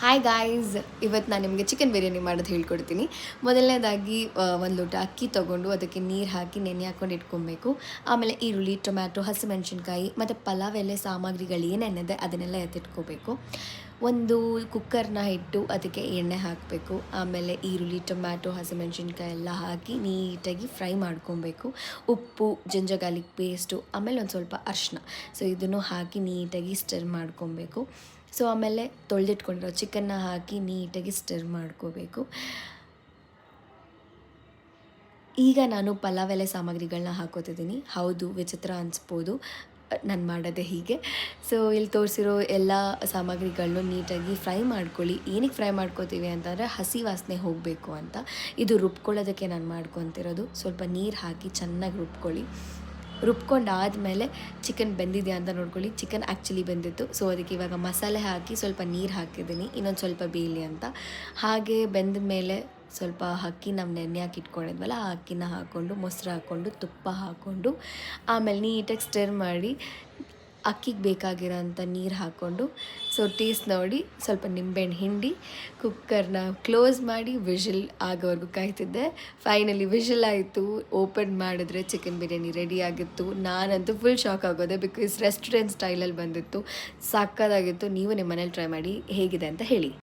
Hi guys, ಇವತ್ತು ನಾನು ನಿಮಗೆ ಚಿಕನ್ ಬಿರಿಯಾನಿ ಮಾಡೋದು ಹೇಳ್ಕೊಡ್ತೀನಿ. ಮೊದಲನೇದಾಗಿ ಒಂದು ಲೋಟ ಅಕ್ಕಿ ತೊಗೊಂಡು ಅದಕ್ಕೆ ನೀರು ಹಾಕಿ ನೆನೆ ಹಾಕ್ಕೊಂಡು ಇಟ್ಕೊಬೇಕು. ಆಮೇಲೆ ಈರುಳ್ಳಿ, ಟೊಮ್ಯಾಟೊ, ಹಸಿಮೆಣ್ಸಿನ್ಕಾಯಿ ಮತ್ತು ಪಲಾವ್ ಎಲೆ ಸಾಮಗ್ರಿಗಳು ಏನೇನಿದೆ ಅದನ್ನೆಲ್ಲ ಎತ್ತಿಟ್ಕೋಬೇಕು. ಒಂದು ಕುಕ್ಕರ್ನ ಇಟ್ಟು ಅದಕ್ಕೆ ಎಣ್ಣೆ ಹಾಕಬೇಕು. ಆಮೇಲೆ ಈರುಳ್ಳಿ, ಟೊಮ್ಯಾಟೊ, ಹಸಿಮೆಣ್ಸಿನ್ಕಾಯಿ ಎಲ್ಲ ಹಾಕಿ ನೀಟಾಗಿ ಫ್ರೈ ಮಾಡ್ಕೊಬೇಕು. ಉಪ್ಪು, ಜಿಂಜರ್ ಗಾರ್ಲಿಕ್ ಪೇಸ್ಟು, ಆಮೇಲೆ ಒಂದು ಸ್ವಲ್ಪ ಅರಿಶಿನ. ಸೊ ಇದನ್ನು ಹಾಕಿ ನೀಟಾಗಿ ಸ್ಟಿರ್ ಮಾಡ್ಕೊಬೇಕು. ಸೊ ಆಮೇಲೆ ತೊಳೆದಿಟ್ಕೊಂಡಿರೋ ಚಿಕನ್ನ ಹಾಕಿ ನೀಟಾಗಿ ಸ್ಟಿರ್ ಮಾಡ್ಕೋಬೇಕು. ಈಗ ನಾನು ಪಲಾವ್ ಎಲೆ ಸಾಮಗ್ರಿಗಳನ್ನ ಹಾಕೋತಿದ್ದೀನಿ. ಹೌದು, ವಿಚಿತ್ರ ಅನಿಸ್ಬೋದು, ನಾನು ಮಾಡೋದೇ ಹೀಗೆ. ಸೊ ಇಲ್ಲಿ ತೋರಿಸಿರೋ ಎಲ್ಲ ಸಾಮಗ್ರಿಗಳನ್ನು ನೀಟಾಗಿ ಫ್ರೈ ಮಾಡ್ಕೊಳ್ಳಿ. ಏನಕ್ಕೆ ಫ್ರೈ ಮಾಡ್ಕೋತೀವಿ ಅಂತಂದರೆ ಹಸಿ ವಾಸನೆ ಹೋಗಬೇಕು ಅಂತ. ಇದು ರುಬ್ಕೊಳ್ಳೋದಕ್ಕೆ ನಾನು ಮಾಡ್ಕೊತಿರೋದು. ಸ್ವಲ್ಪ ನೀರು ಹಾಕಿ ಚೆನ್ನಾಗಿ ರುಬ್ಕೊಂಡಾದಮೇಲೆ ಚಿಕನ್ ಬೆಂದಿದೆಯಾ ಅಂತ ನೋಡ್ಕೊಳ್ಳಿ. Chicken actually ಬೆಂದಿತ್ತು. ಸೊ ಅದಕ್ಕೆ ಇವಾಗ ಮಸಾಲೆ ಹಾಕಿ ಸ್ವಲ್ಪ ನೀರು ಹಾಕಿದ್ದೀನಿ, ಇನ್ನೊಂದು ಸ್ವಲ್ಪ ಬೇಯಲಿ ಅಂತ. ಹಾಗೆ ಬೆಂದ ಮೇಲೆ ಸ್ವಲ್ಪ ಅಕ್ಕಿ ನಾವು ನೆನೆ ಹಾಕಿ ಇಟ್ಕೊಂಡಿದ್ವಲ್ಲ, ಆ ಅಕ್ಕಿನ ಹಾಕ್ಕೊಂಡು ಮೊಸರು ಹಾಕ್ಕೊಂಡು ತುಪ್ಪ ಹಾಕ್ಕೊಂಡು ಆಮೇಲೆ ನೀಟಾಗಿ ಸ್ಟಿರ್ ಮಾಡಿ ಅಕ್ಕಿಗೆ ಬೇಕಾಗಿರೋಂಥ ನೀರು ಹಾಕ್ಕೊಂಡು ಸೊ ಟೇಸ್ಟ್ ನೋಡಿ ಸ್ವಲ್ಪ ನಿಂಬೆಹಣ್ಣು ಹಿಂಡಿ ಕುಕ್ಕರ್ನ ಕ್ಲೋಸ್ ಮಾಡಿ ವಿಷಲ್ ಆಗೋವರೆಗೂ ಕಾಯ್ತಿದ್ದೆ. ಫೈನಲಿ ವಿಷಲ್ ಆಯಿತು. ಓಪನ್ ಮಾಡಿದ್ರೆ ಚಿಕನ್ ಬಿರಿಯಾನಿ ರೆಡಿ ಆಗಿತ್ತು. ನಾನಂತೂ ಫುಲ್ ಶಾಕ್ ಆಗೋದೆ, ಬಿಕಾಸ್ ರೆಸ್ಟೋರೆಂಟ್ ಸ್ಟೈಲಲ್ಲಿ ಬಂದಿತ್ತು. ಸಕ್ಕತ್ತಾಗಿತ್ತು. ನೀವು ನಿಮ್ಮ ಮನೇಲಿ ಟ್ರೈ ಮಾಡಿ ಹೇಗಿದೆ ಅಂತ ಹೇಳಿ.